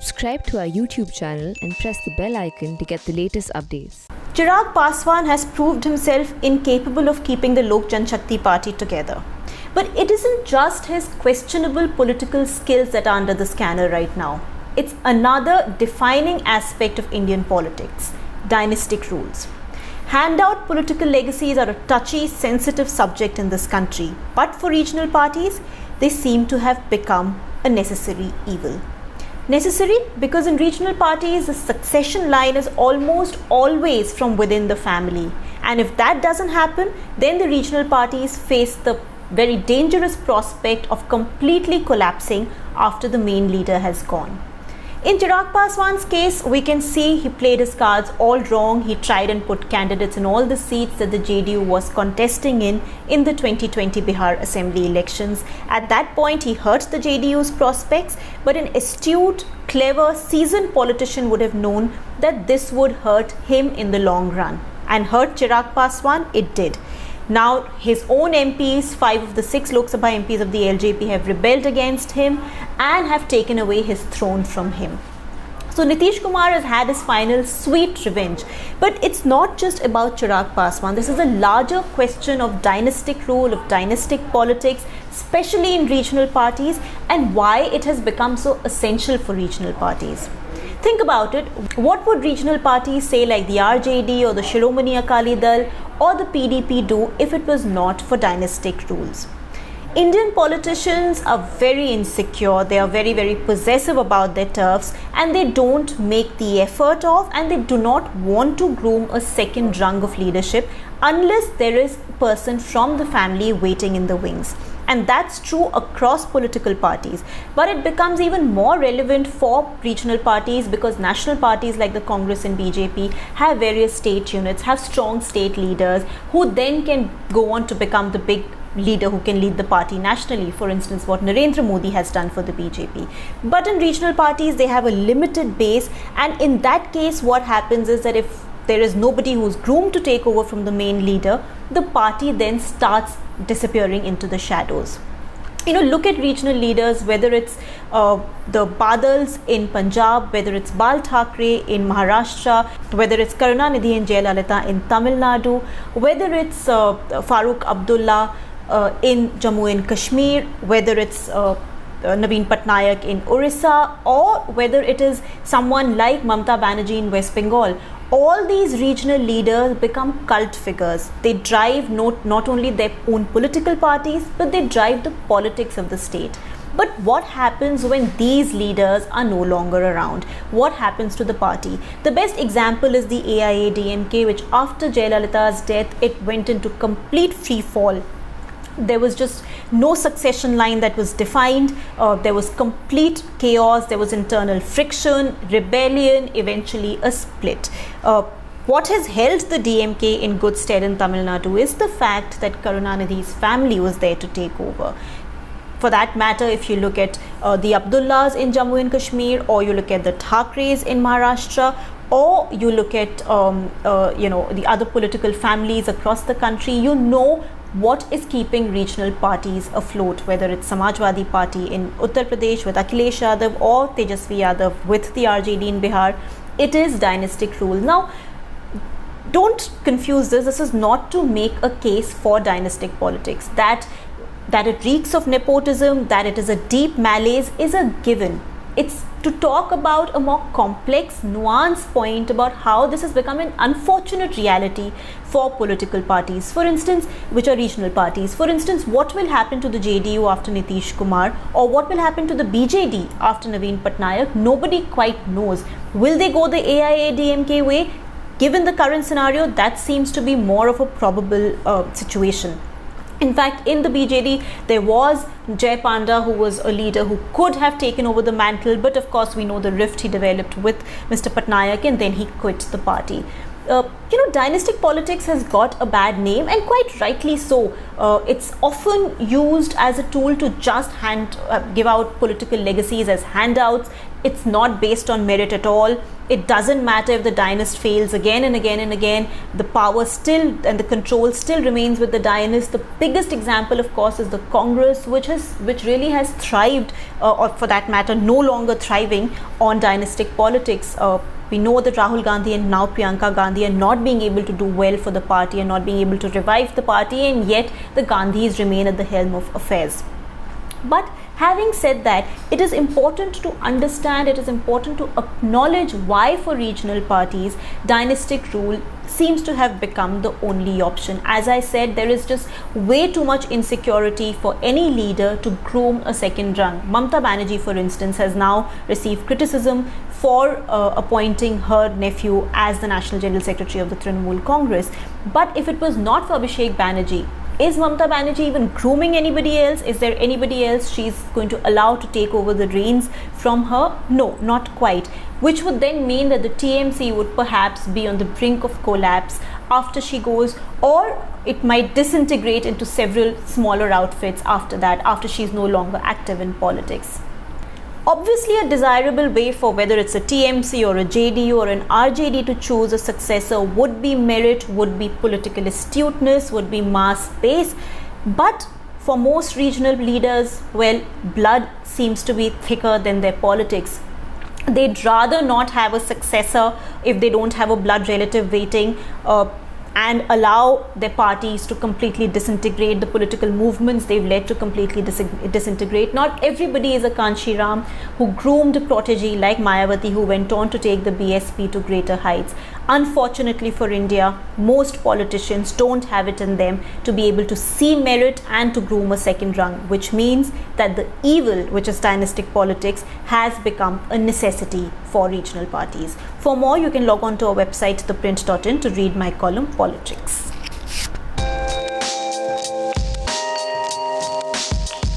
Subscribe to our YouTube channel and press the bell icon to get the latest updates. Chirag Paswan has proved himself incapable of keeping the Lok Janshakti Party together. But it isn't just his questionable political skills that are under the scanner right now. It's another defining aspect of Indian politics: dynastic rules. Handout political legacies are a touchy, sensitive subject in this country, but for regional parties, they seem to have become a necessary evil. Necessary because in regional parties, the succession line is almost always from within the family. And if that doesn't happen, then the regional parties face the very dangerous prospect of completely collapsing after the main leader has gone. In Chirag Paswan's case, we can see he played his cards all wrong. He tried and put candidates in all the seats that the JDU was contesting in the 2020 Bihar Assembly elections. At that point, he hurt the JDU's prospects, but an astute, clever, seasoned politician would have known that this would hurt him in the long run. And hurt Chirag Paswan, it did. Now, his own MPs, 5 of the 6 Lok Sabha MPs of the LJP have rebelled against him and have taken away his throne from him. So Nitish Kumar has had his final sweet revenge. But it's not just about Chirag Paswan. This is a larger question of dynastic rule, of dynastic politics, especially in regional parties, and why it has become so essential for regional parties. Think about it. What would regional parties say like the RJD or the Shiromani Akali Dal or the PDP do if it was not for dynastic rules? Indian politicians are very insecure, they are very possessive about their turfs, and they don't make the effort of, and they do not want to groom a second rung of leadership unless there is a person from the family waiting in the wings. And that's true across political parties. But it becomes even more relevant for regional parties because national parties like the Congress and BJP have various state units, have strong state leaders who then can go on to become the big leader who can lead the party nationally. For instance, what Narendra Modi has done for the BJP. But in regional parties, they have a limited base. And in that case, what happens is that if there is nobody who's groomed to take over from the main leader, the party then starts disappearing into the shadows. Look at regional leaders, whether it's the Badals in Punjab, whether it's Bal Thackeray in Maharashtra, whether it's Karunanidhi and Jayalalitha in Tamil Nadu, whether it's Farooq Abdullah in Jammu and Kashmir, whether it's Naveen Patnaik in Orissa, or whether it is someone like Mamata Banerjee in West Bengal. All these regional leaders become cult figures. They drive not only their own political parties, but they drive the politics of the state. But what happens when these leaders are no longer around? What happens to the party? The best example is the AIADMK, which after Jayalalitha's death, it went into complete free fall. There was just no succession line that was defined. There was complete chaos. There was internal friction, rebellion, eventually a split. What has held the DMK in good stead in Tamil Nadu is the fact that Karunanidhi's family was there to take over. For that matter, if you look at the Abdullahs in Jammu and Kashmir, or you look at the Thackeray's in Maharashtra, or you look at the other political families across the country, what is keeping regional parties afloat, whether it's Samajwadi Party in Uttar Pradesh with Akhilesh Yadav or Tejasvi Yadav with the RJD in Bihar. It is dynastic rule. Now, don't confuse this. This is not to make a case for dynastic politics. That it reeks of nepotism, that it is a deep malaise is a given. It's to talk about a more complex, nuanced point about how this has become an unfortunate reality for political parties, for instance, which are regional parties. For instance, what will happen to the JDU after Nitish Kumar, or what will happen to the BJD after Naveen Patnaik? Nobody quite knows. Will they go the AIADMK way? Given the current scenario, that seems to be more of a probable situation. In fact, in the BJD, there was Jay Panda, who was a leader who could have taken over the mantle, but of course we know the rift he developed with Mr. Patnaik, and then he quit the party. Dynastic politics has got a bad name, and quite rightly so. It's often used as a tool to just give out political legacies as handouts. It's not based on merit at all. It doesn't matter if the dynast fails again and again and again. The power still and the control still remains with the dynast. The biggest example, of course, is the Congress, which really has thrived, or for that matter, no longer thriving on dynastic politics. We know that Rahul Gandhi and now Priyanka Gandhi are not being able to do well for the party and not being able to revive the party, and yet the Gandhis remain at the helm of affairs. But having said that, it is important to understand, it is important to acknowledge why for regional parties dynastic rule seems to have become the only option. As I said, there is just way too much insecurity for any leader to groom a second rung. Mamata Banerjee, for instance, has now received criticism for appointing her nephew as the National General Secretary of the Trinamool Congress. But if it was not for Abhishek Banerjee, is Mamata Banerjee even grooming anybody else? Is there anybody else she's going to allow to take over the reins from her? No, not quite. Which would then mean that the TMC would perhaps be on the brink of collapse after she goes, or it might disintegrate into several smaller outfits after that, after she's no longer active in politics. Obviously, a desirable way for whether it's a TMC or a JDU or an RJD to choose a successor would be merit, would be political astuteness, would be mass base. But for most regional leaders, well, blood seems to be thicker than their politics. They'd rather not have a successor if they don't have a blood relative waiting, and allow their parties to completely disintegrate, the political movements they've led to completely disintegrate. Not everybody is a Kanshi Ram who groomed a protege like Mayawati, who went on to take the BSP to greater heights. Unfortunately for India, most politicians don't have it in them to be able to see merit and to groom a second rung, which means that the evil, which is dynastic politics, has become a necessity for regional parties. For more, you can log on to our website theprint.in to read my column Politics.